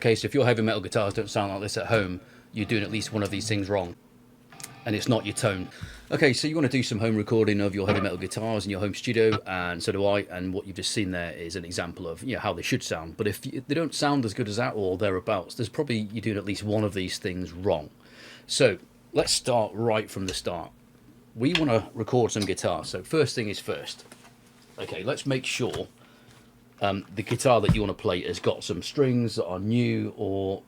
Okay, so if your heavy metal guitars don't sound like this at home, you're doing at least one of these things wrong, and it's not your tone. Okay, so you want to do some home recording of your heavy metal guitars in your home studio, and so do I, and what you've just seen there is an example of how they should sound. But if they don't sound as good as that or thereabouts, there's probably you're doing at least one of these things wrong. So let's start right from the start. We want to record some guitar, so first thing is first. Okay, let's make sure the guitar that you want to play has got some strings that are new or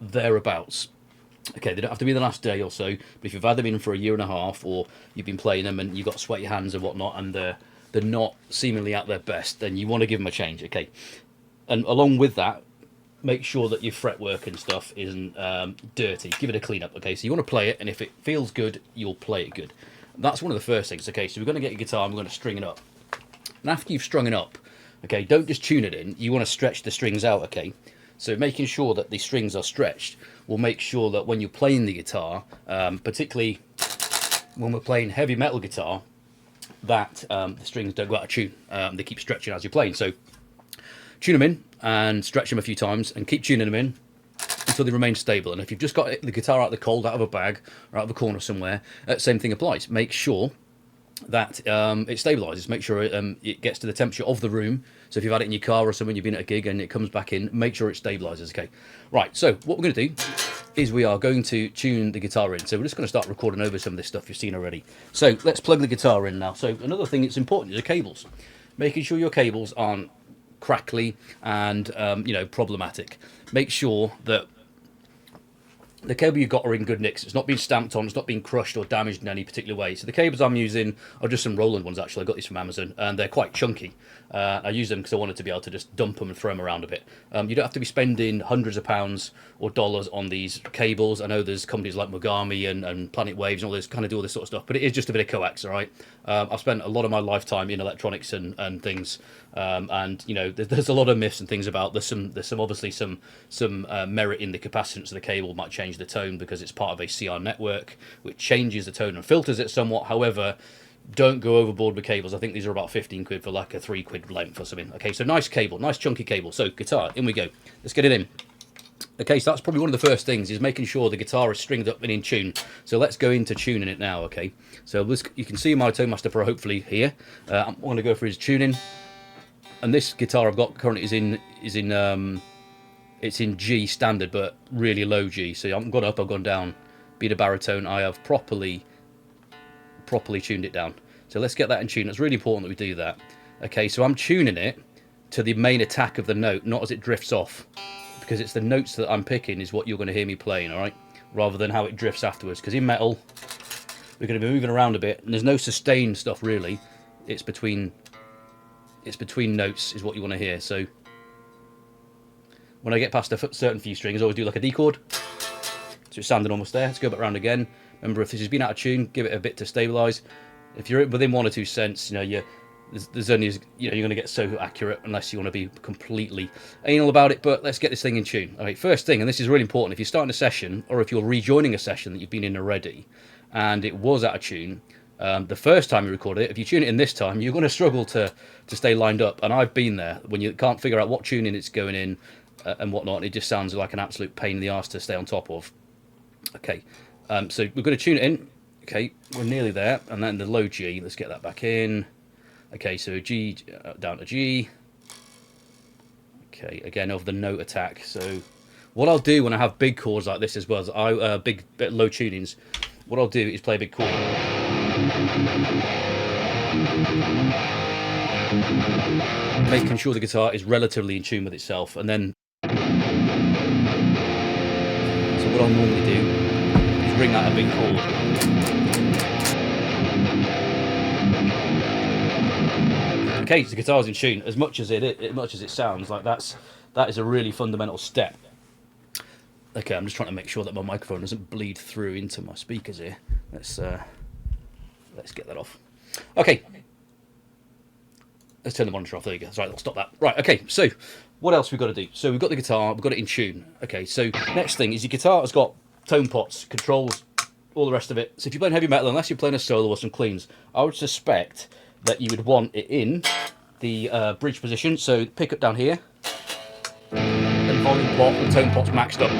thereabouts. Okay, they don't have to be the last day or so, but if you've had them in for a year and a half, or you've been playing them and you've got sweaty hands and whatnot, and they're not seemingly at their best, then you want to give them a change, okay? And along with that, make sure that your fretwork and stuff isn't dirty. Give it a clean up, okay? So you want to play it, and if it feels good, you'll play it good. That's one of the first things, okay? So we're going to get your guitar and we're going to string it up. And after you've strung it up, okay, don't just tune it in. You want to stretch the strings out, okay? So making sure that the strings are stretched will make sure that when you're playing the guitar, particularly when we're playing heavy metal guitar, that the strings don't go out of tune. They keep stretching as you're playing. So tune them in and stretch them a few times and keep tuning them in until they remain stable. And if you've just got the guitar out of the cold, out of a bag, or out of a corner somewhere, same thing applies. Make sure that it stabilizes. Make sure it gets to the temperature of the room. So if you've had it in your car or something, you've been at a gig and it comes back in, make sure it stabilizes. Okay, right, so what we're going to do is we are going to tune the guitar in. So we're just going to start recording over some of this stuff you've seen already. So let's plug the guitar in now. So another thing that's important is the cables. Making sure your cables aren't crackly and problematic. Make sure that the cable you've got are in good nicks. It's not been stamped on, it's not been crushed or damaged in any particular way. So the cables I'm using are just some Roland ones, actually. I got these from Amazon, and they're quite chunky. I use them because I wanted to be able to just dump them and throw them around a bit. You don't have to be spending hundreds of pounds or dollars on these cables. I know there's companies like Mogami and Planet Waves and all this kind of do all this sort of stuff, but it is just a bit of coax, all right? I've spent a lot of my lifetime in electronics and things, and there's a lot of myths and things about there's obviously some merit in the capacitance of the cable. Might change the tone because it's part of a CR network which changes the tone and filters it somewhat. However, don't go overboard with cables. I think these are about 15 quid for like a 3 quid length or something. Okay, so nice cable, nice chunky cable. So guitar, in we go. Let's get it in. Okay, so that's probably one of the first things, is making sure the guitar is stringed up and in tune. So let's go into tuning it now, okay? So you can see my Tone Master Pro hopefully here. I'm going to go for his tuning. And this guitar I've got currently is in it's in G standard, but really low G. So I've gone up, I've gone down. Being a baritone, I have properly tuned it down. So let's get that in tune. It's really important that we do that. Okay, so I'm tuning it to the main attack of the note, not as it drifts off, because it's the notes that I'm picking is what you're going to hear me playing, all right? Rather than how it drifts afterwards. Because in metal, we're going to be moving around a bit, and there's no sustained stuff really. It's between notes is what you want to hear. So when I get past a certain few strings, I always do like a D chord. So it's sounding almost there. Let's go back around again. Remember, if this has been out of tune, give it a bit to stabilise. If you're within 1 or 2 cents, there's only you're going to get so accurate unless you want to be completely anal about it. But let's get this thing in tune. Okay, first thing, and this is really important, if you're starting a session or if you're rejoining a session that you've been in already and it was out of tune, the first time you record it, if you tune it in this time, you're going to struggle to stay lined up. And I've been there when you can't figure out what tuning it's going in and whatnot. It just sounds like an absolute pain in the arse to stay on top of. Okay, so we're going to tune it in. Okay, we're nearly there, and then the low G, let's get that back in. Okay, so G down to G. Okay, again over the note attack. So what I'll do when I have big chords like this as well, as big low tunings, what I'll do is play a big chord. Making sure the guitar is relatively in tune with itself, and then so what I'll normally do is ring out a big chord. Okay, so the guitar's in tune. As much as it sounds like that is a really fundamental step. Okay, I'm just trying to make sure that my microphone doesn't bleed through into my speakers here. Let's get that off. Okay. Let's turn the monitor off. There you go. That's right, I'll stop that. Right, okay, so what else we've got to do? So we've got the guitar, we've got it in tune. Okay, so next thing is your guitar has got tone pots, controls, all the rest of it. So if you're playing heavy metal, unless you're playing a solo or some cleans, I would suspect that you would want it in the bridge position. So pick up down here and volume pot, the tone pot's maxed up.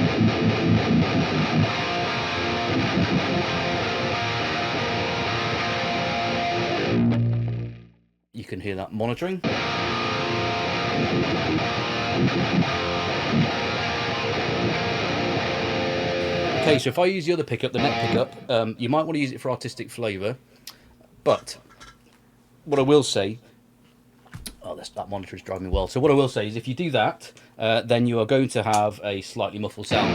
You can hear that monitoring. Okay, so if I use the other pickup, the neck pickup, you might want to use it for artistic flavour, but what I will say, that monitor is driving me well. So what I will say is if you do that, then you are going to have a slightly muffled sound.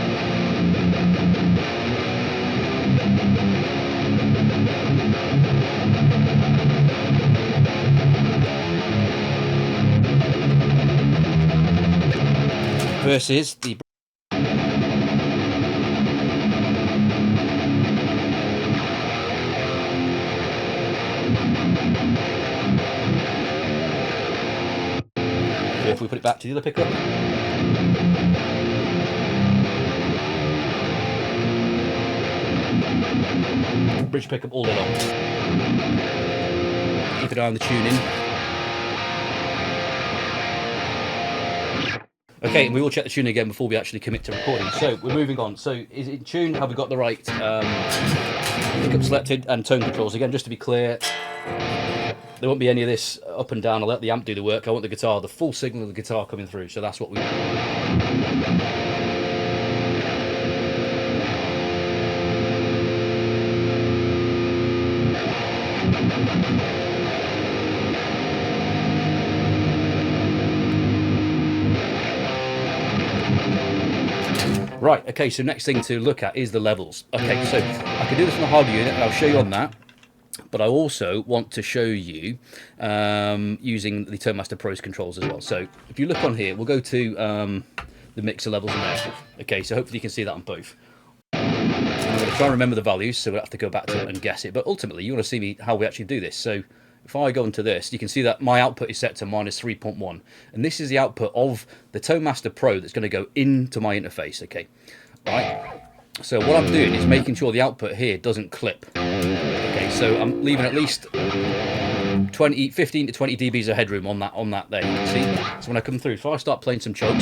Versus the if we put it back to the other pickup. Bridge pickup all day long. Keep an eye on the tuning. Okay, and we will check the tuning again before we actually commit to recording. So we're moving on. So is it in tune? Have we got the right pickup selected and tone controls? Again, just to be clear, there won't be any of this up and down. I'll let the amp do the work. I want the guitar, the full signal of the guitar coming through. So that's what we... Right, okay, so next thing to look at is the levels. Okay, so I can do this on the hardware unit, and I'll show you on that. But I also want to show you using the ToneMaster Pro's controls as well. So if you look on here, we'll go to the mixer levels in there. Okay, so hopefully you can see that on both. I'm going to try and remember the values, so we'll have to go back to it and guess it. But ultimately, you want to see me how we actually do this. So if I go into this, you can see that my output is set to -3.1. And this is the output of the ToneMaster Pro that's going to go into my interface, okay? Right. So what I'm doing is making sure the output here doesn't clip. Okay, so I'm leaving at least 15 to 20 dBs of headroom on that there. You can see. So when I come through, if I start playing some chugs,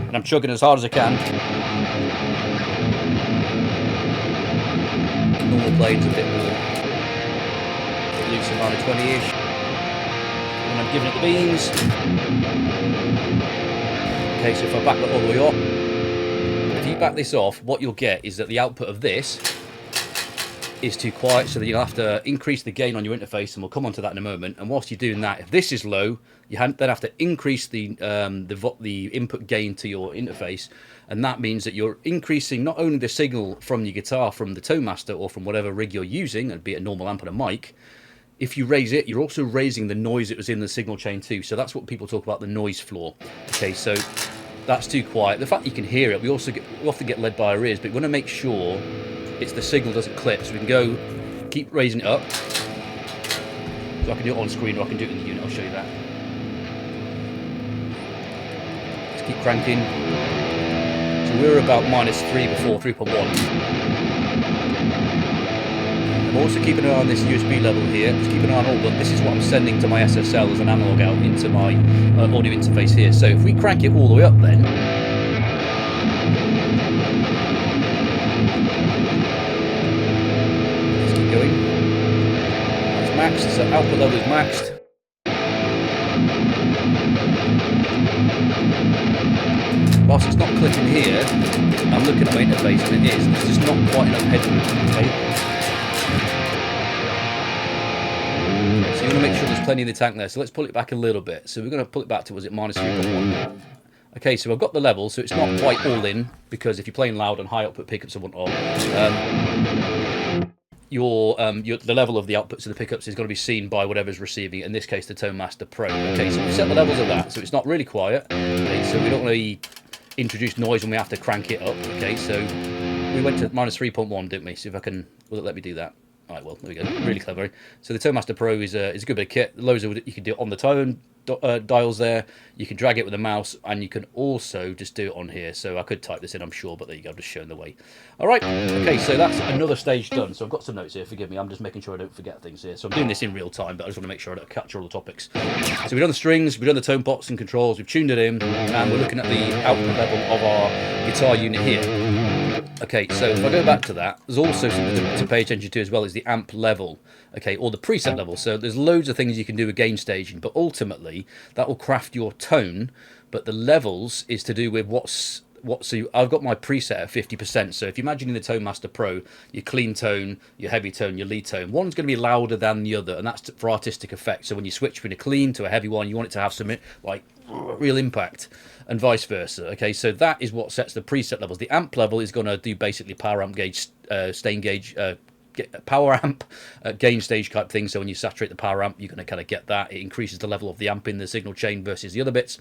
and I'm chugging as hard as I can. Normal plane's a bit more loose around a 20-ish. And I'm giving it the beans. Okay, so if I back that all the way off, if you back this off, what you'll get is that the output of this is too quiet, so that you'll have to increase the gain on your interface, and we'll come on to that in a moment. And whilst you're doing that, if this is low, you then have to increase the input gain to your interface, and that means that you're increasing not only the signal from your guitar, from the ToneMaster, or from whatever rig you're using, and be it a normal amp and a mic. If you raise it, you're also raising the noise that was in the signal chain too. So that's what people talk about, the noise floor. Okay, so that's too quiet. The fact that you can hear it, we often get led by our ears, but we want to make sure it's the signal doesn't clip. So we can go, keep raising it up. So I can do it on screen, or I can do it in the unit. I'll show you that. Let's keep cranking. So we're about -3 before, 3.1. I'm also keeping an eye on this USB level here. Just keep an eye on all that. This is what I'm sending to my SSL as an analog out into my audio interface here. So if we crank it all the way up then, let's keep going. It's maxed, so output level is maxed. Whilst it's not clicking here, I'm looking at my interface and it is. There's just not quite enough headroom. Okay? So you want to make sure there's plenty in the tank there. So let's pull it back a little bit. So we're going to pull it back to, was it -3.1? Okay, so I've got the level, so it's not quite all in, because if you're playing loud and high output pickups and whatnot, the level of the outputs of the pickups is going to be seen by whatever's receiving it, in this case the ToneMaster Pro. Okay, so we set the levels of that, so it's not really quiet. Okay, so we don't really introduce noise when we have to crank it up. Okay, so we went to -3.1, didn't we? See if I can, will it let me do that? Alright, well, there we go. Really clever. So the ToneMaster Pro is a good bit of kit. Loads of you can do it on the tone, dials there. You can drag it with a mouse, and you can also just do it on here. So I could type this in, I'm sure, but there you go, just showing the way. All right, okay, so that's another stage done. So I've got some notes here, forgive me, I'm just making sure I don't forget things here. So I'm doing this in real time, but I just want to make sure I don't capture all the topics. So we've done the strings, we've done the tone pots and controls, we've tuned it in, and we're looking at the output level of our guitar unit here. Okay, so if I go back to that, there's also something to pay attention to as well, is the amp level, okay, or the preset level. So there's loads of things you can do with gain staging, but ultimately that will craft your tone, but the levels is to do with so I've got my preset at 50%. So if you imagine in the Tone Master Pro, your clean tone, your heavy tone, your lead tone, one's going to be louder than the other, and that's for artistic effect. So when you switch between a clean to a heavy one, you want it to have some like real impact, and vice versa. Okay, so that is what sets the preset levels. The amp level is going to do basically power amp gauge, stain gauge, power amp, gain stage type thing. So when you saturate the power amp, you're going to kind of get that. It increases the level of the amp in the signal chain versus the other bits.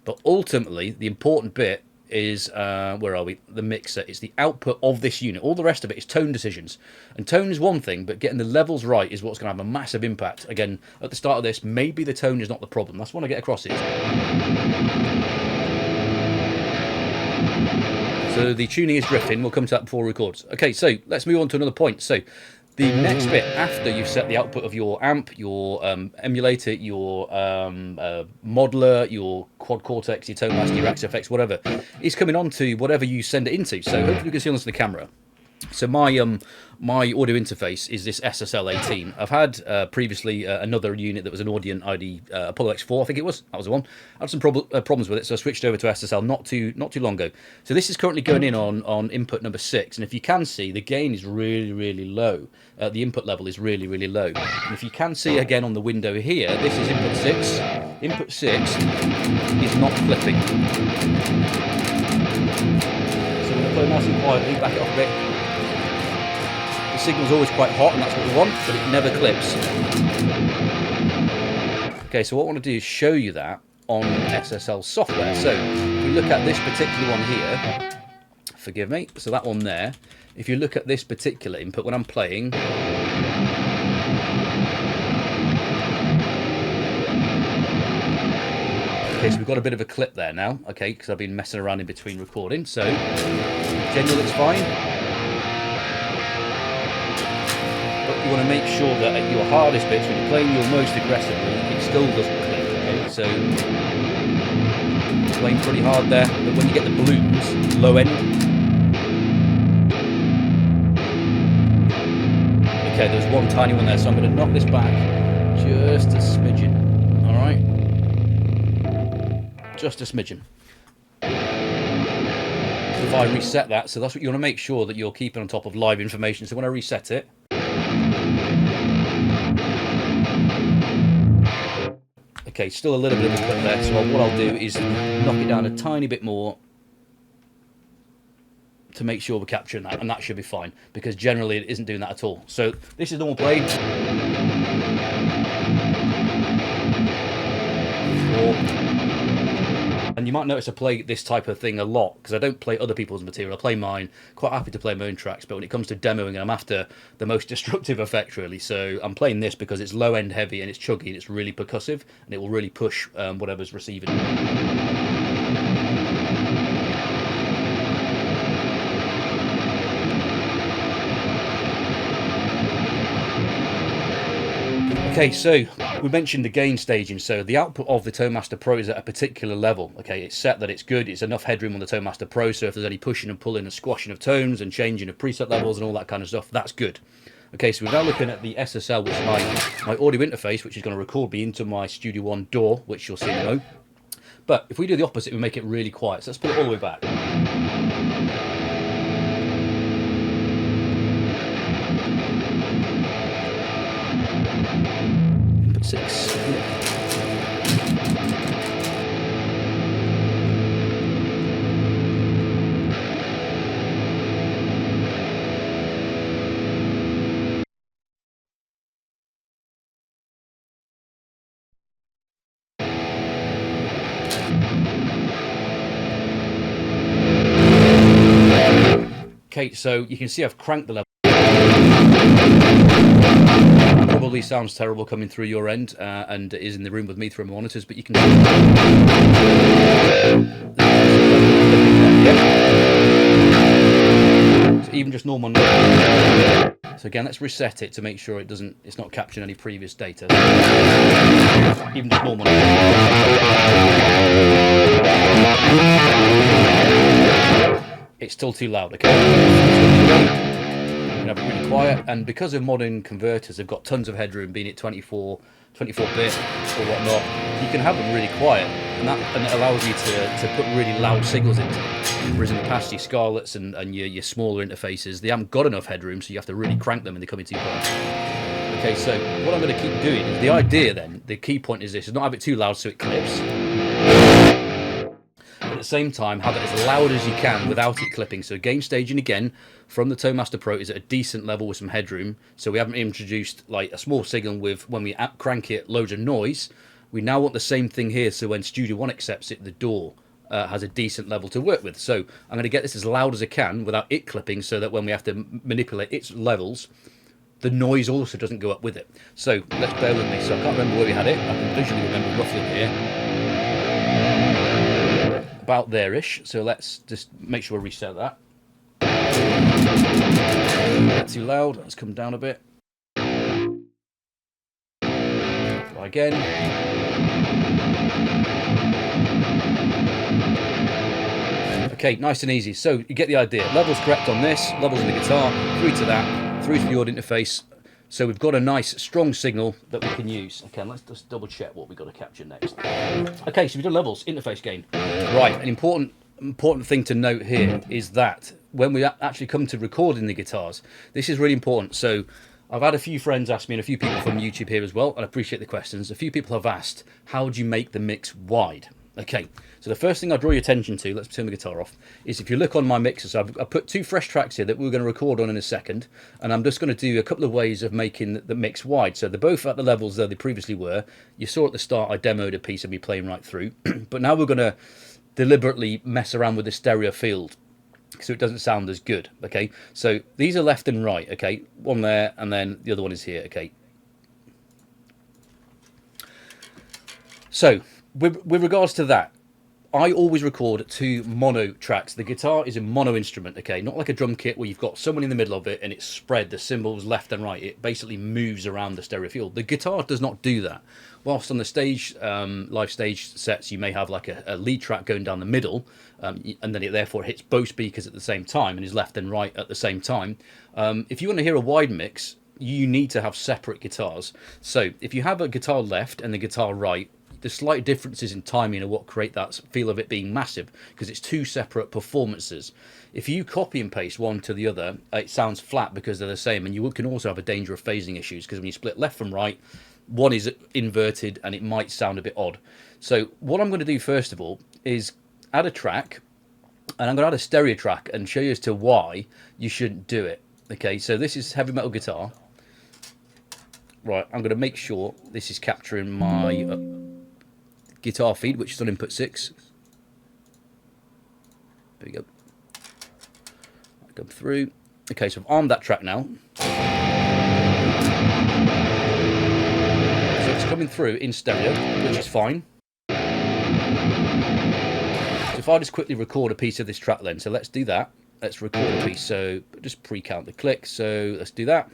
But ultimately, the important bit is, where are we? The mixer. It's the output of this unit. All the rest of it is tone decisions. And tone is one thing, but getting the levels right is what's going to have a massive impact. Again, at the start of this, maybe the tone is not the problem. That's what I get across it. So the tuning is drifting. We'll come to that before we record. Okay, so let's move on to another point. So the next bit, after you've set the output of your amp, your emulator, your modeler, your quad cortex, your tone master, your XFX, whatever, is coming on to whatever you send it into. So hopefully you can see on this the camera. So my audio interface is this SSL18. I've had previously another unit that was an Audient ID Apollo X4, I think it was. That was the one. I had some problems with it, so I switched over to SSL not too long ago. So this is currently going in on input number 6, and if you can see, the gain is really, really low. The input level is really, really low. And if you can see again on the window here, this is input 6. Input 6 is not clipping. So we're going to play nice and quietly, back it off a bit. The signal's always quite hot, and that's what we want, but it never clips. Okay, so what I want to do is show you that on SSL software. So if we look at this particular one here, forgive me, so that one there, if you look at this particular input when I'm playing, okay, so we've got a bit of a clip there now, okay, because I've been messing around in between recording. So generally looks fine. But you want to make sure that at your hardest bits, when you're playing your most aggressively, it still doesn't click, okay? So playing pretty hard there, but when you get the balloons, low end. Okay, there's one tiny one there, so I'm going to knock this back just a smidgen, all right? Just a smidgen. If I reset that, so that's what you want to make sure that you're keeping on top of live information. So when I reset it, okay, still a little bit of a clip there, so what I'll do is knock it down a tiny bit more to make sure we're capturing that, and that should be fine, because generally it isn't doing that at all. So this is normal playing. And you might notice I play this type of thing a lot, because I don't play other people's material, I play mine. Quite happy to play my own tracks, but when it comes to demoing, I'm after the most destructive effect, really. So I'm playing this because it's low end heavy and it's chuggy and it's really percussive, and it will really push whatever's receiving. Okay, so we mentioned the gain staging. So the output of the Tone Master Pro is at a particular level. Okay, it's set that it's good. It's enough headroom on the Tone Master Pro, so if there's any pushing and pulling and squashing of tones and changing of preset levels and all that kind of stuff, that's good. Okay, so we're now looking at the SSL, which is my audio interface, which is going to record me into my Studio One DAW, which you'll see in a moment. But if we do the opposite, we make it really quiet. So let's put it all the way back. Input 6. Okay, so you can see I've cranked the level. Probably probably sounds terrible coming through your end, and it is in the room with me through my monitors, but you can... So even just normal note. So again, let's reset it to make sure it's not capturing any previous data. Even just normal note. It's still too loud, okay? You can have it really quiet, and because of modern converters, they've got tons of headroom, being it 24-bit or whatnot, you can have them really quiet, and it allows you to put really loud signals into them. Whereas in the past, your Scarletts and your smaller interfaces, they haven't got enough headroom, so you have to really crank them and they come into your quiet. Okay, so what I'm going to keep doing is, the idea then, the key point is this, is not have it too loud so it clips. At the same time, have it as loud as you can without it clipping. So gain staging again from the Toemaster Pro is at a decent level with some headroom. So we haven't introduced like a small signal with, when we crank it, loads of noise. We now want the same thing here, so when Studio One accepts it, the DAW has a decent level to work with. So I'm going to get this as loud as I can without it clipping, so that when we have to manipulate its levels, the noise also doesn't go up with it. So let's bear with me. So I can't remember where we had it. I can visually remember roughly here. About there-ish. So let's just make sure we reset that. Not too loud. Let's come down a bit. Try again. Okay, nice and easy. So you get the idea. Levels correct on this. Levels in the guitar. Through to that. Through to the audio interface. So we've got a nice, strong signal that we can use. Okay, let's just double check what we've got to capture next. Okay, so we've done levels, interface gain. Right, an important thing to note here is that when we actually come to recording the guitars, this is really important. So I've had a few friends ask me, and a few people from YouTube here as well, and I appreciate the questions. A few people have asked, how do you make the mix wide? Okay, so the first thing I draw your attention to, let's turn the guitar off, is if you look on my mixers, I've put 2 fresh tracks here that we're going to record on in a second, and I'm just going to do a couple of ways of making the mix wide. So they're both at the levels that they previously were. You saw at the start I demoed a piece of me playing right through, but now we're going to deliberately mess around with the stereo field so it doesn't sound as good. Okay, so these are left and right, okay, one there and then the other one is here. Okay, so with regards to that, I always record 2 mono tracks. The guitar is a mono instrument, okay? Not like a drum kit where you've got someone in the middle of it and it's spread, the cymbals left and right. It basically moves around the stereo field. The guitar does not do that. Whilst on the stage, live stage sets, you may have like a lead track going down the middle, and then it therefore hits both speakers at the same time and is left and right at the same time. If you want to hear a wide mix, you need to have separate guitars. So if you have a guitar left and the guitar right, the slight differences in timing are what create that feel of it being massive, because it's 2 separate performances. If you copy and paste one to the other, it sounds flat because they're the same, and you can also have a danger of phasing issues, because when you split left from right, one is inverted and it might sound a bit odd. So what I'm going to do first of all is add a track, and I'm going to add a stereo track and show you as to why you shouldn't do it. Okay, so this is heavy metal guitar. Right, I'm going to make sure this is capturing my guitar feed, which is on input 6. There we go. I come through. Okay, so I've armed that track now. So it's coming through in stereo, which is fine. So if I just quickly record a piece of this track then, so let's do that. Let's record a piece, so just pre-count the click, so let's do that.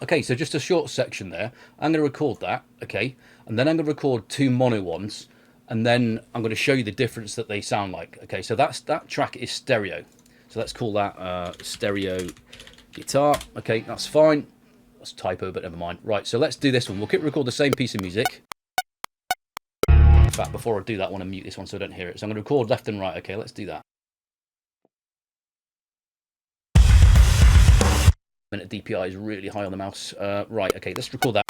Okay, so just a short section there. I'm going to record that, okay, and then I'm going to record 2 mono ones, and then I'm going to show you the difference that they sound like. Okay, so that track is stereo, so let's call that stereo guitar. Okay, that's fine. That's typo, but never mind. Right, so let's do this one. We'll record the same piece of music. In fact, before I do that, I want to mute this one so I don't hear it. So I'm going to record left and right. Okay, let's do that. Minute DPI is really high on the mouse. Right, okay, let's record that.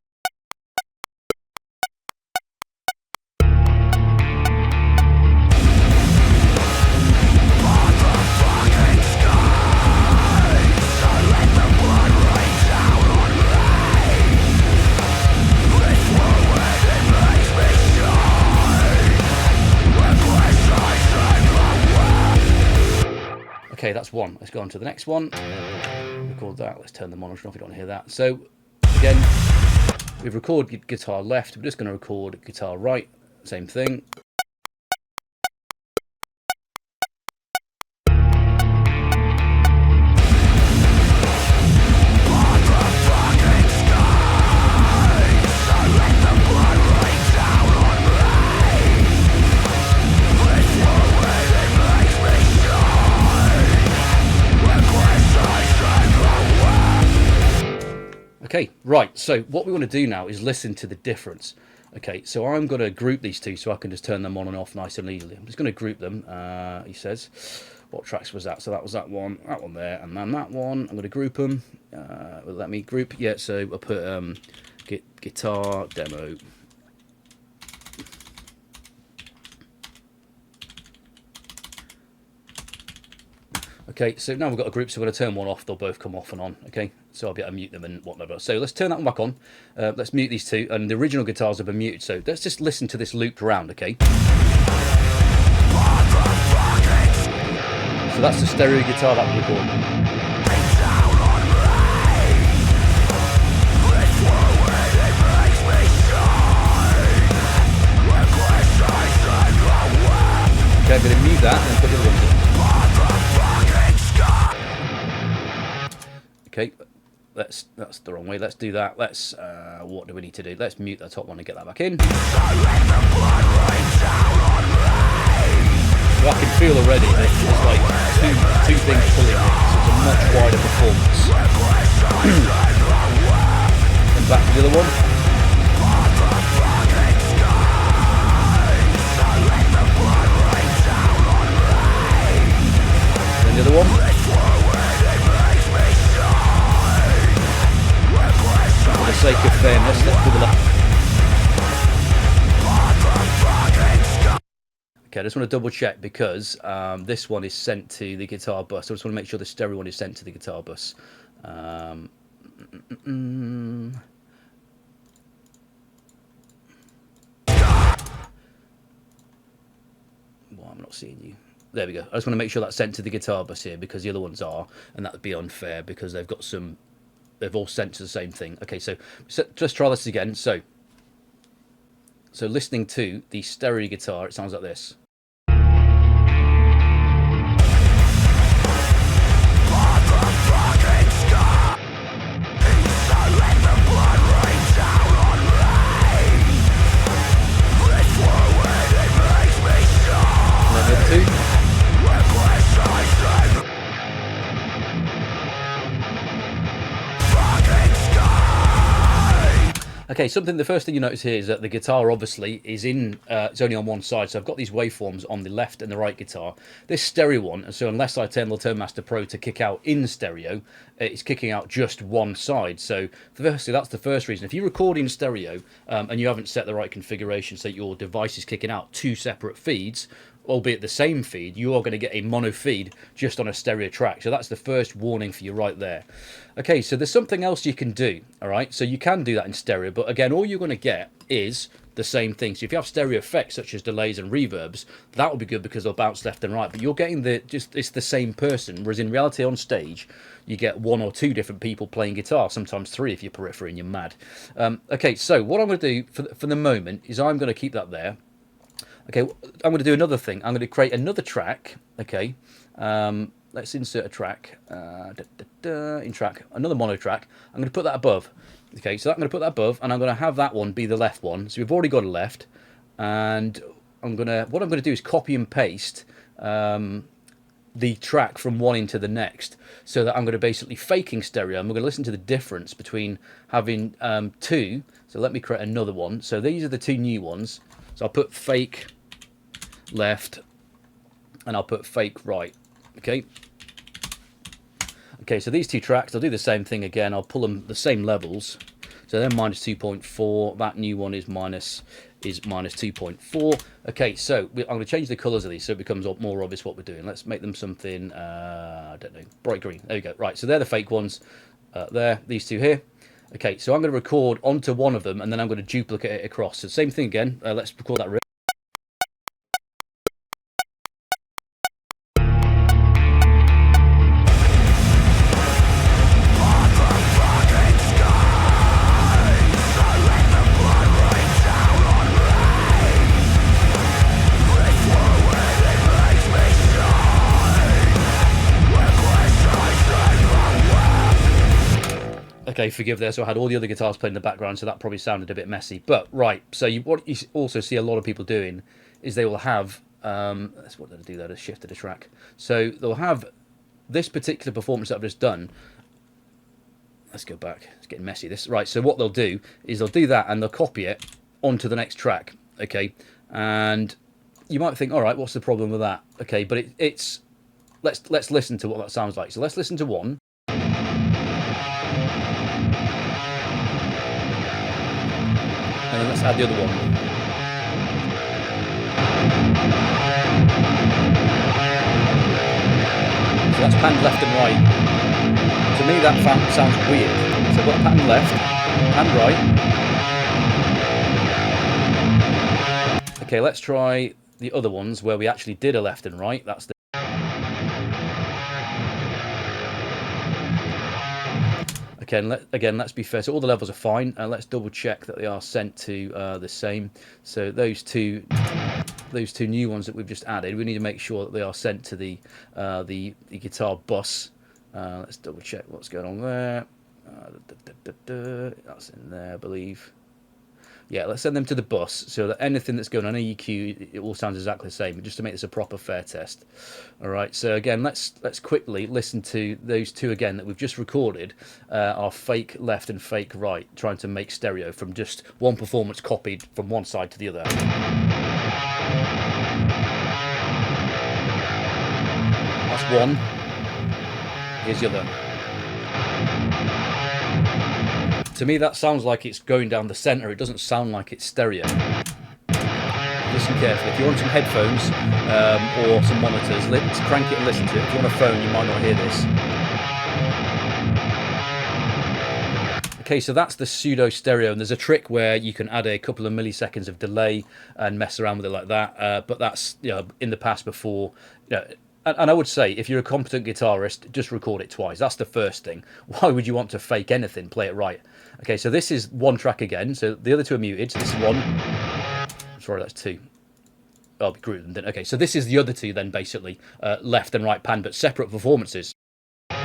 Okay, that's one. Let's go on to the next one. Record that. Let's turn the monitor off. You don't want to hear that. So again, we've recorded guitar left. We're just going to record guitar right. Same thing. Okay, right, so what we want to do now is listen to the difference. Okay, so I'm going to group these two so I can just turn them on and off nice and easily. I'm just going to group them, he says. What tracks was that? So that was that one there, and then that one. I'm going to group them. Will let me group? Yeah, so I'll put guitar demo. Okay, so now we've got a group, so we're going to turn one off. They'll both come off and on, okay? So I'll be able to mute them and whatnot. So let's turn that one back on. Let's mute these two, and the original guitars have been muted. So let's just listen to this looped around, okay? So that's the stereo guitar that we recorded. Okay, I'm going to mute that and put the other ones in. Okay, that's the wrong way. Let's do that. Let's what do we need to do? Let's mute the top one and get that back in. So I can feel already that there's like two things pulling it, so it's a much wider performance. And back to the other one. And the other one. For the sake of fairness, let's do the left. Okay, I just want to double check because this one is sent to the guitar bus. So I just want to make sure the stereo one is sent to the guitar bus. Well, I'm not seeing you. There we go. I just want to make sure that's sent to the guitar bus here because the other ones are, and that would be unfair because they've got some. They've all sent to the same thing. Okay, so just try this again. So listening to the stereo guitar, it sounds like this. And then the other two. Okay, the first thing you notice here is that the guitar obviously is in, it's only on one side, so I've got these waveforms on the left and the right guitar. This stereo one, so unless I turn the Turnmaster Pro to kick out in stereo, it's kicking out just one side. So firstly, that's the first reason. If you record in stereo and you haven't set the right configuration so your device is kicking out two separate feeds, albeit the same feed, you are going to get a mono feed just on a stereo track. So that's the first warning for you right there. Okay, so there's something else you can do, all right? So you can do that in stereo, but again, all you're going to get is the same thing. So if you have stereo effects such as delays and reverbs, that will be good because they'll bounce left and right, but you're getting it's the same person, whereas in reality on stage, you get one or two different people playing guitar, sometimes three if you're periphery and you're mad. Okay, so what I'm going to do for the moment is I'm going to keep that there. Okay, I'm going to do another thing. I'm going to create another track. Okay, let's insert a track. In track, another mono track. I'm going to put that above. Okay, so I'm going to put that above, and I'm going to have that one be the left one. So we've already got a left, and what I'm going to do is copy and paste the track from one into the next, so that I'm going to basically faking stereo. And we're going to listen to the difference between having two. So let me create another one. So these are the two new ones. So I'll put fake left and I'll put fake right. Okay. Okay, so these two tracks, I'll do the same thing again. I'll pull them the same levels. So they're minus 2.4. That new one is minus 2.4. Okay, so I'm going to change the colours of these so it becomes more obvious what we're doing. Let's make them something, I don't know, bright green. There we go. Right, so they're the fake ones. There, these two here. Okay, so I'm going to record onto one of them and then I'm going to duplicate it across. So same thing again. Let's record that riff. Okay, forgive there. So I had all the other guitars playing in the background, so that probably sounded a bit messy. But right, so what you also see a lot of people doing is they will have that's what they'll do there, to shift to the track. So they'll have this particular performance that I've just done. Let's go back. It's getting messy. This right. So what they'll do is they'll do that and they'll copy it onto the next track. Okay, and you might think, all right, what's the problem with that? Okay, but it's let's listen to what that sounds like. So let's listen to one. And then let's add the other one. So that's panned left and right. To me that sounds weird. So I've got pan left, pan right. Okay, let's try the other ones where we actually did a left and right. That's the Again, let's be fair. So all the levels are fine, and let's double check that they are sent to the same. So those two new ones that we've just added, we need to make sure that they are sent to the guitar bus. Let's double check what's going on there. That's in there, I believe. Yeah, let's send them to the bus so that anything that's going on EQ, it all sounds exactly the same, just to make this a proper fair test. All right, so again, let's quickly listen to those two again that we've just recorded, our fake left and fake right, trying to make stereo from just one performance copied from one side to the other. That's one. Here's the other. To me, that sounds like it's going down the centre. It doesn't sound like it's stereo. Listen carefully. If you're on some headphones or some monitors, let's crank it and listen to it. If you're on a phone, you might not hear this. Okay, so that's the pseudo stereo, and there's a trick where you can add a couple of milliseconds of delay and mess around with it like that. But that's, you know, in the past before. You know, and I would say, if you're a competent guitarist, just record it twice. That's the first thing. Why would you want to fake anything? Play it right. Okay, so this is one track again. So the other two are muted. So this is one. Sorry, that's two. I'll group them then. Okay, so this is the other two then, basically. Left and right pan, but separate performances. So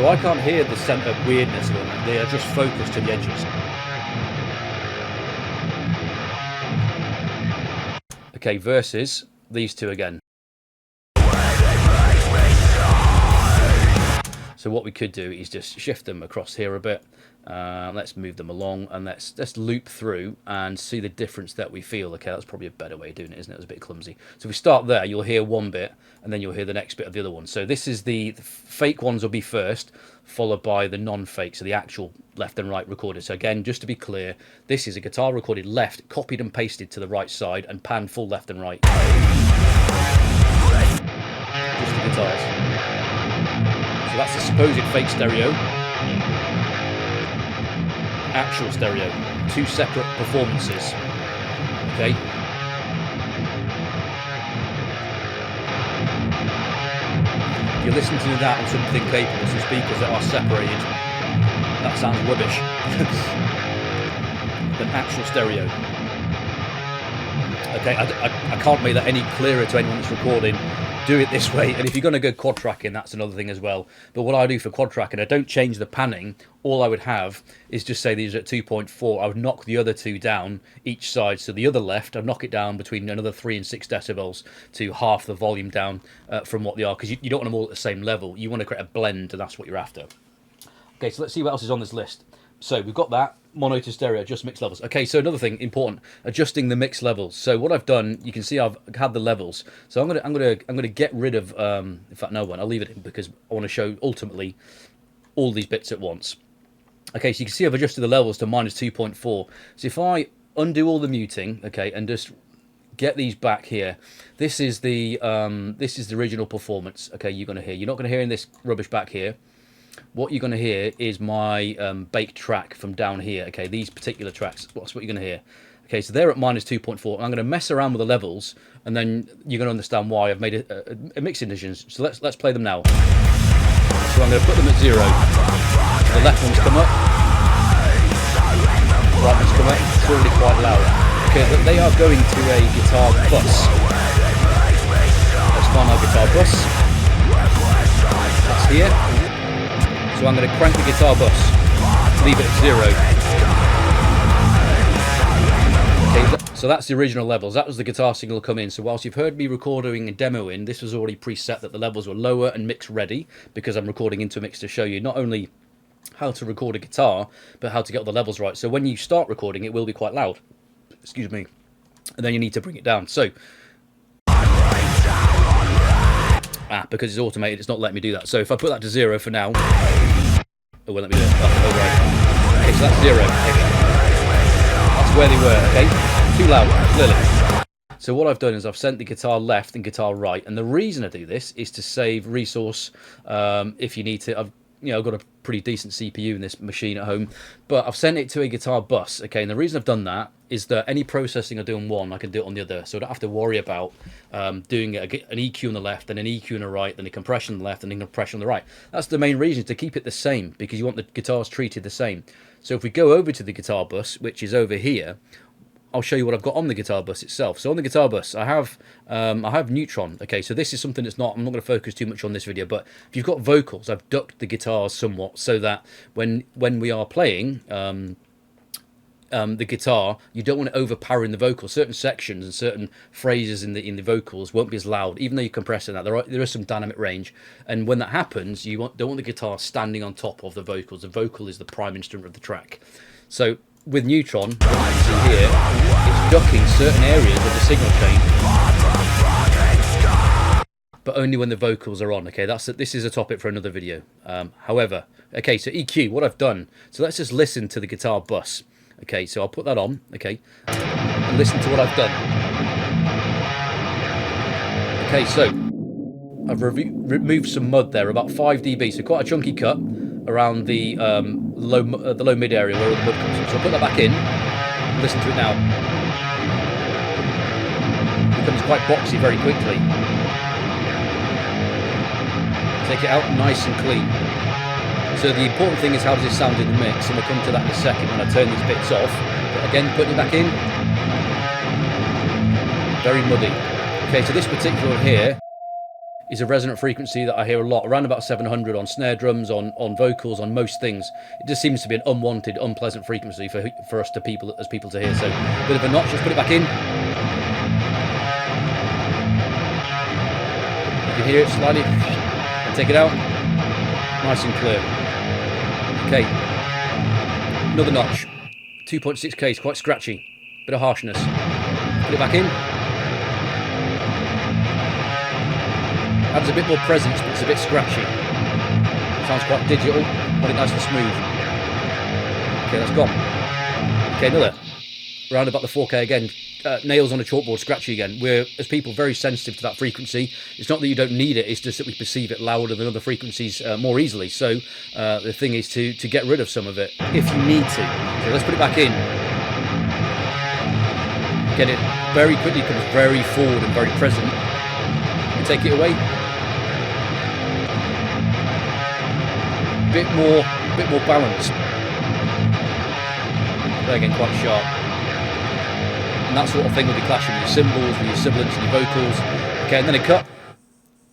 I can't hear the centre weirdness of them. They are just focused to the edges. Okay, versus these two again. So what we could do is just shift them across here a bit. Let's move them along and let's loop through and see the difference that we feel. Okay, that's probably a better way of doing it, isn't it? It was a bit clumsy. So if we start there, you'll hear one bit and then you'll hear the next bit of the other one. So this is the fake ones will be first, followed by the non-fake, so the actual left and right recorded. So again, just to be clear, this is a guitar recorded left, copied and pasted to the right side and panned full left and right. Just the guitars. So that's the supposed fake stereo. Actual stereo. Two separate performances. Okay. You're listening to that on something capable, some speakers that are separated. That sounds rubbish. An actual stereo. Okay, I can't make that any clearer to anyone that's recording. Do it this way, and if you're going to go quad tracking, that's another thing as well. But what I do for quad tracking, I don't change the panning. All I would have is just say these are at 2.4. I would knock the other two down each side. So the other left, I'd knock it down between another 3 and 6 decibels to half the volume down from what they are, because you don't want them all at the same level. You want to create a blend, and that's what you're after. Okay, so let's see what else is on this list. So we've got that. Mono to stereo, adjust mix levels. Okay, so another thing important, adjusting the mix levels. So what I've done, you can see I've had the levels. So I'm gonna get rid of. In fact, no one. I'll leave it in because I want to show ultimately all these bits at once. Okay, so you can see I've adjusted the levels to minus 2.4. So if I undo all the muting, okay, and just get these back here, this is the original performance. Okay, you're gonna hear. You're not gonna hear in this rubbish back here. What you're going to hear is my baked track from down here. Okay, these particular tracks, that's what you're going to hear. Okay, so they're at minus 2.4. I'm going to mess around with the levels, and then you're going to understand why I've made a mixing decisions. So let's play them now. So I'm going to put them at 0. The left one's come up, right one's come up. It's already quite loud. Okay, but they are going to a guitar bus. Let's find our guitar bus. That's here. So So I'm going to crank the guitar bus, leave it at 0. Okay, so that's the original levels. That was the guitar signal come in. So whilst you've heard me recording and demoing, this was already preset that the levels were lower and mix ready, because I'm recording into a mix to show you not only how to record a guitar, but how to get all the levels right. So when you start recording, it will be quite loud. Excuse me. And then you need to bring it down. So, because it's automated, it's not letting me do that. So if I put that to 0 for now, it won't let me do it. Oh, right. Okay, so that's 0. That's where they were, okay? Too loud, clearly. So what I've done is I've sent the guitar left and guitar right. And the reason I do this is to save resource if you need to. I've got a pretty decent CPU in this machine at home, but I've sent it to a guitar bus, okay? And the reason I've done that is that any processing I do on one, I can do it on the other, so I don't have to worry about doing an EQ on the left, and an EQ on the right, then a compression on the left, and a compression on the right. That's the main reason, to keep it the same, because you want the guitars treated the same. So if we go over to the guitar bus, which is over here, I'll show you what I've got on the guitar bus itself. So on the guitar bus, I have Neutron. Okay, so this is something that's I'm not going to focus too much on this video, but if you've got vocals, I've ducked the guitars somewhat so that when we are playing the guitar, you don't want it overpowering the vocals. Certain sections and certain phrases in the vocals won't be as loud, even though you're compressing that. There is some dynamic range, and when that happens, you don't want the guitar standing on top of the vocals. The vocal is the prime instrument of the track. So with Neutron, what you can see here, it's ducking certain areas of the signal chain, but only when the vocals are on. Okay, this is a topic for another video. However, okay, so EQ, what I've done. So let's just listen to the guitar bus. Okay, so I'll put that on. Okay, and listen to what I've done. Okay, so I've removed some mud there, about 5 dB, so quite a chunky cut around the low mid area where all the mud comes from. So I'll put that back in. Listen to it now. It becomes quite boxy very quickly. Take it out nice and clean. So the important thing is, how does it sound in the mix, and we'll come to that in a second when I turn these bits off. But again, putting it back in, very muddy. Okay, so this particular one here is a resonant frequency that I hear a lot, around about 700 on snare drums, on vocals, on most things. It just seems to be an unwanted, unpleasant frequency for us as people to hear. So a bit of a notch. Let's put it back in. You can hear it slightly, and take it out, nice and clear. Okay, another notch. 2.6K is quite scratchy, bit of harshness. Put it back in. Adds a bit more presence, but it's a bit scratchy. Sounds quite digital, but it's nice and smooth. Okay, that's gone. Okay, another. Round about the 4K again. Nails on a chalkboard, scratchy again. We're, as people, very sensitive to that frequency. It's not that you don't need it, it's just that we perceive it louder than other frequencies more easily. So the thing is to get rid of some of it, if you need to. So let's put it back in. Get it very quickly, comes very forward and very present. And take it away. Bit more balanced. There again, quite sharp. And that sort of thing will be clashing with your cymbals, with your sibilants and your vocals. Okay, and then a cut.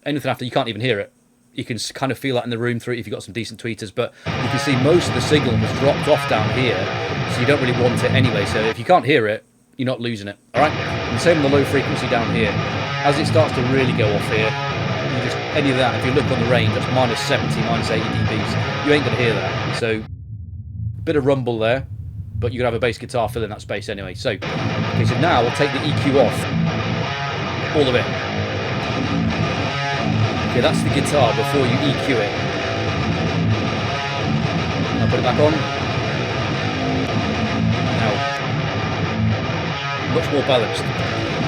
Anything after, you can't even hear it. You can kind of feel that in the room through it if you've got some decent tweeters, but you can see most of the signal has dropped off down here, so you don't really want it anyway. So if you can't hear it, you're not losing it. All right. And same with the low frequency down here. As it starts to really go off here, you just any of that. If you look on the range, that's minus 70, minus 80 dBs. You ain't going to hear that. So a bit of rumble there, but you're going to have a bass guitar fill in that space anyway. So, okay, so now we'll take the EQ off. All of it. Okay, that's the guitar before you EQ it. Now put it back on. Now, much more balanced.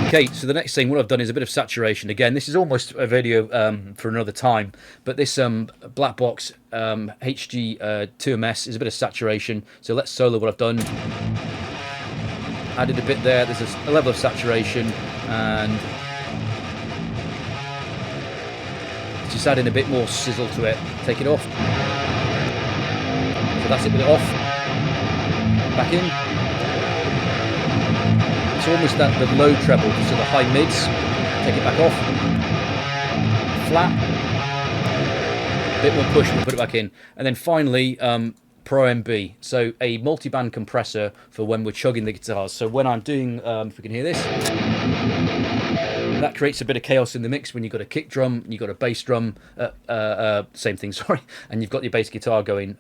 Okay, so the next thing, what I've done is a bit of saturation. Again, this is almost a video for another time, but this black box HG2MS is a bit of saturation. So let's solo what I've done. Added a bit there. There's a level of saturation, and just adding a bit more sizzle to it. Take it off. So that's it with it off. Back in. It's almost that the low treble, so the high mids. Take it back off. Flat. Bit more push, we'll put it back in. And then finally, Pro MB, so a multi-band compressor for when we're chugging the guitars. So when I'm doing, if we can hear this, that creates a bit of chaos in the mix when you've got a kick drum, you've got a bass drum, same thing, sorry, and you've got your bass guitar going.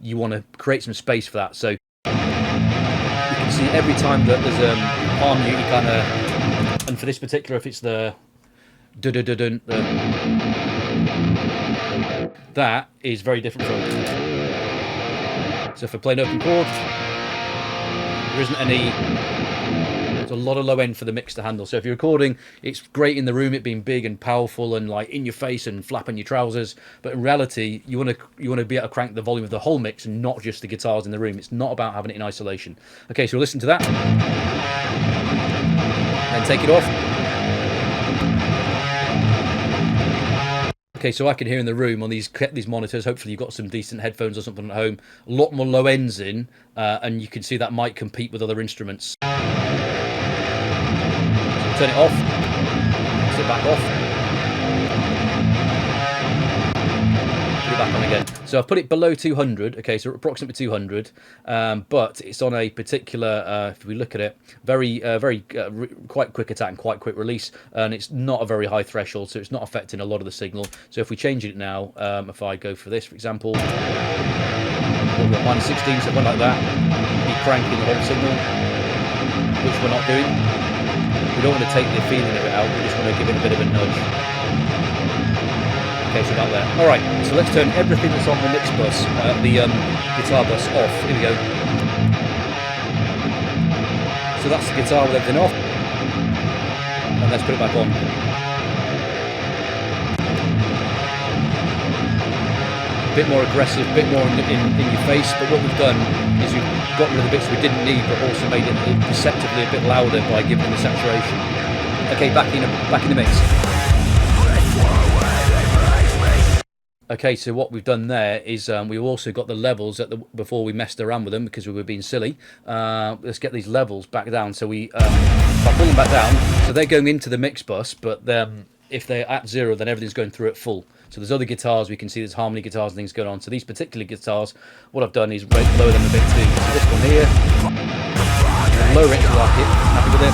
You want to create some space for that. So you can see every time that there's a harmony, you kind of, and for this particular, if it's the dun-dun-dun-dun, that is very different from. So if I play an open chord, there isn't any. There's a lot of low end for the mix to handle. So if you're recording, it's great in the room, it being big and powerful and like in your face and flapping your trousers. But in reality, you want to be able to crank the volume of the whole mix and not just the guitars in the room. It's not about having it in isolation. Okay, so we'll listen to that. Then take it off. Okay, so I can hear in the room on these monitors, hopefully you've got some decent headphones or something at home, a lot more low ends in, and you can see that might compete with other instruments. So turn it off, sit back off, put it back on again. So I've put it below 200, okay, so approximately 200, but it's on a particular, if we look at it, quite quick attack and quite quick release, and it's not a very high threshold, so it's not affecting a lot of the signal. So if we change it now, if I go for this, for example, we've got -16, so one like that, be cranking the whole signal, which we're not doing. We don't want to take the feeling of it out, we just want to give it a bit of a nudge. Okay, so about there. Alright, so let's turn everything that's on the mix bus, the guitar bus off. Here we go. So that's the guitar with everything off. And let's put it back on. A bit more aggressive, a bit more in your face, but what we've done is we've got rid of the bits we didn't need, but also made it perceptibly a bit louder by giving it the saturation. Okay, back in the mix. Okay, so what we've done there is we've also got the levels before we messed around with them because we were being silly. Let's get these levels back down. So if I pull them back down, so they're going into the mix bus, but if they're at 0, then everything's going through at full. So there's other guitars, we can see there's harmony guitars and things going on. So these particular guitars, what I've done is lower them a bit too. So this one here, lower it to like it, happy with it.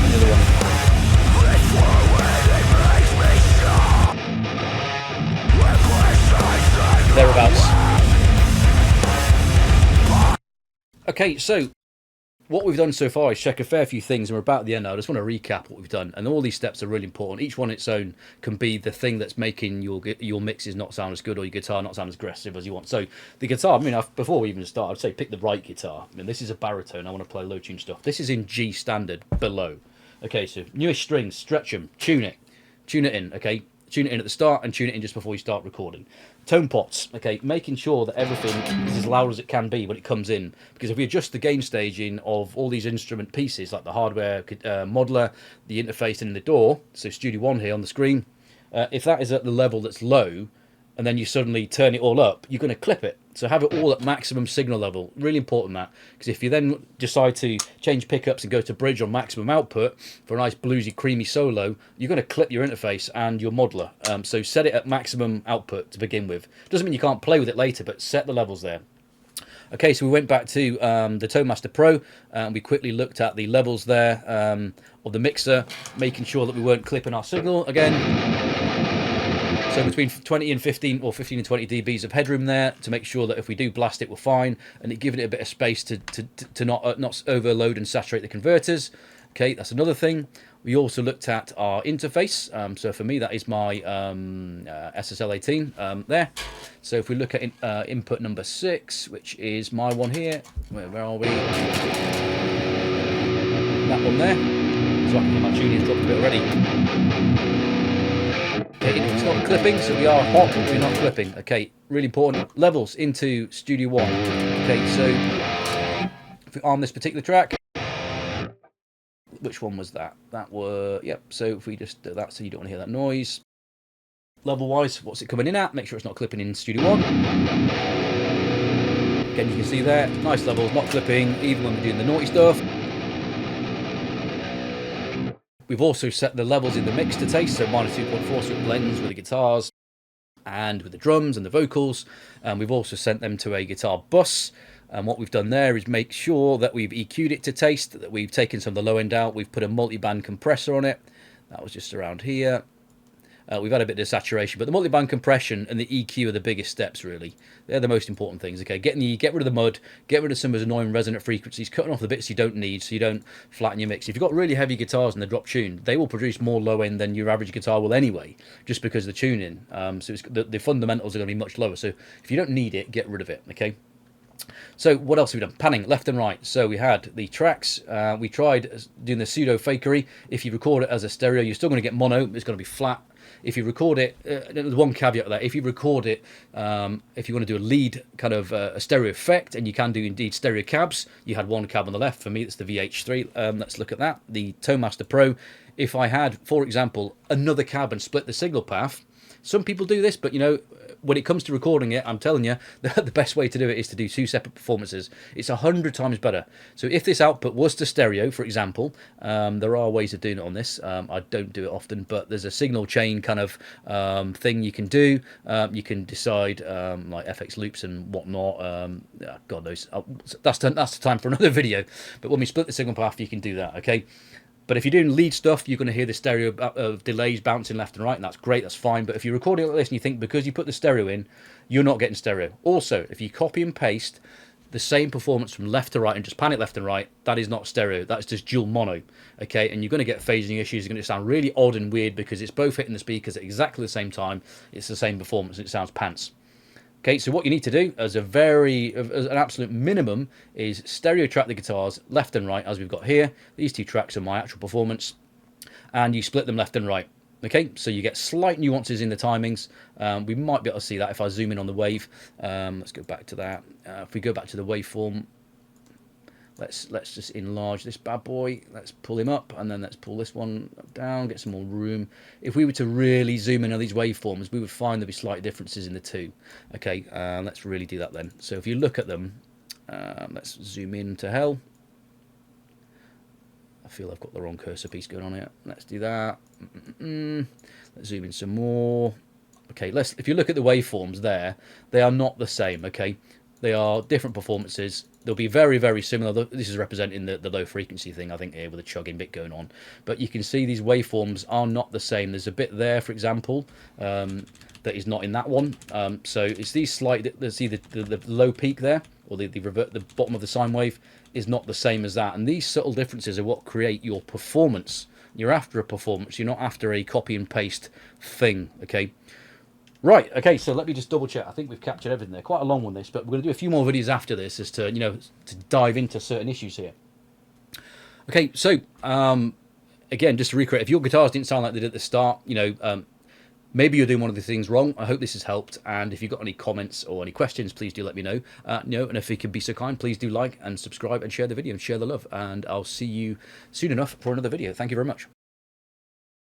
Another one. Thereabouts. Okay, so what we've done so far is check a fair few things, and we're about at the end now. I just want to recap what we've done, and all these steps are really important. Each one on its own can be the thing that's making your mixes not sound as good or your guitar not sound as aggressive as you want. So the guitar, I mean, before we even start, I'd say pick the right guitar. I mean, this is a baritone. I want to play low tune stuff. This is in G standard below. Okay, so newish strings, stretch them, tune it in. Okay, tune it in at the start and tune it in just before you start recording. Tone pots, okay, making sure that everything is as loud as it can be when it comes in, because if we adjust the gain staging of all these instrument pieces, like the hardware modeler, the interface and the DAW, so Studio One here on the screen, if that is at the level that's low, and then you suddenly turn it all up, you're going to clip it. So have it all at maximum signal level. Really important that, because if you then decide to change pickups and go to bridge or maximum output for a nice bluesy, creamy solo, you're going to clip your interface and your modeler. So set it at maximum output to begin with. Doesn't mean you can't play with it later, but set the levels there. Okay, so we went back to the ToneMaster Pro, and we quickly looked at the levels there of the mixer, making sure that we weren't clipping our signal again. So between 20 and 15, or 15 and 20 dBs of headroom there to make sure that if we do blast it, we're fine, and it giving it a bit of space to not overload and saturate the converters. Okay, that's another thing. We also looked at our interface. So for me, that is my SSL18 there. So if we look at input number 6, which is my one here, where are we? That one there. So I can hear my tuning's dropped a bit already. Okay, it's not clipping, so we are hot, but we're not clipping. Okay, really important. Levels into Studio One. Okay, so if we arm this particular track, which one was that? That were, yep, so if we just do that so you don't want to hear that noise. Level-wise, what's it coming in at? Make sure it's not clipping in Studio One. Again, you can see there, nice levels, not clipping, even when we're doing the naughty stuff. We've also set the levels in the mix to taste, so -2.4, so it blends with the guitars and with the drums and the vocals. And we've also sent them to a guitar bus. And what we've done there is make sure that we've EQ'd it to taste, that we've taken some of the low end out, we've put a multi-band compressor on it. That was just around here. We've had a bit of saturation, but the multi-band compression and the EQ are the biggest steps, really. They're the most important things, okay? Get rid of the mud, get rid of some of those annoying resonant frequencies, cutting off the bits you don't need so you don't flatten your mix. If you've got really heavy guitars and they're drop tuned, they will produce more low end than your average guitar will anyway, just because of the tuning. So the fundamentals are going to be much lower. So if you don't need it, get rid of it, okay? So what else have we done? Panning left and right. So we had the tracks. We tried doing the pseudo fakery. If you record it as a stereo, you're still going to get mono. It's going to be flat. If you record it, there's one caveat to that. If you record it, if you want to do a lead kind of a stereo effect, and you can do indeed stereo cabs. You had one cab on the left. For me, that's the VH3. Let's look at that. The ToneMaster Pro. If I had, for example, another cab and split the signal path, some people do this, but you know, when it comes to recording it, I'm telling you, the best way to do it is to do 2 separate performances. It's 100 times better. So if this output was to stereo, for example, there are ways of doing it on this. I don't do it often, but there's a signal chain kind of thing you can do. You can decide like FX loops and whatnot. God knows. That's the time for another video. But when we split the signal path, you can do that, okay? But if you're doing lead stuff, you're going to hear the stereo delays bouncing left and right, and that's great, that's fine. But if you're recording like this and you think because you put the stereo in, you're not getting stereo. Also, if you copy and paste the same performance from left to right and just pan it left and right, that is not stereo, that's just dual mono, okay? And you're going to get phasing issues, it's going to sound really odd and weird because it's both hitting the speakers at exactly the same time, it's the same performance, and it sounds pants. Okay, so what you need to do as an absolute minimum is stereo track the guitars left and right as we've got here. These 2 tracks are my actual performance, and you split them left and right. Okay, so you get slight nuances in the timings. We might be able to see that if I zoom in on the wave. Let's go back to that. If we go back to the waveform, let's just enlarge this bad boy. Let's pull him up, and then let's pull this one down, get some more room. If we were to really zoom in on these waveforms, we would find there'd be slight differences in the two. Okay, let's really do that then. So if you look at them, let's zoom in to hell. I feel I've got the wrong cursor piece going on here. Let's do that. Let's zoom in some more. Okay, if you look at the waveforms there, they are not the same, okay? They are different performances. They'll be very, very similar. This is representing the low frequency thing, I think, here with a chugging bit going on. But you can see these waveforms are not the same. There's a bit there, for example, that is not in that one. So it's these slight, let's see the low peak there, or the bottom of the sine wave is not the same as that. And these subtle differences are what create your performance. You're after a performance. You're not after a copy and paste thing, okay? Right, okay, so let me just double check. I think we've captured everything there. Quite a long one, this, but we're going to do a few more videos after this as to, you know, to dive into certain issues here. Okay, so, again, just to recreate, if your guitars didn't sound like they did at the start, you know, maybe you're doing one of the things wrong. I hope this has helped, and if you've got any comments or any questions, please do let me know. And if you could be so kind, please do like and subscribe and share the video and share the love, and I'll see you soon enough for another video. Thank you very much.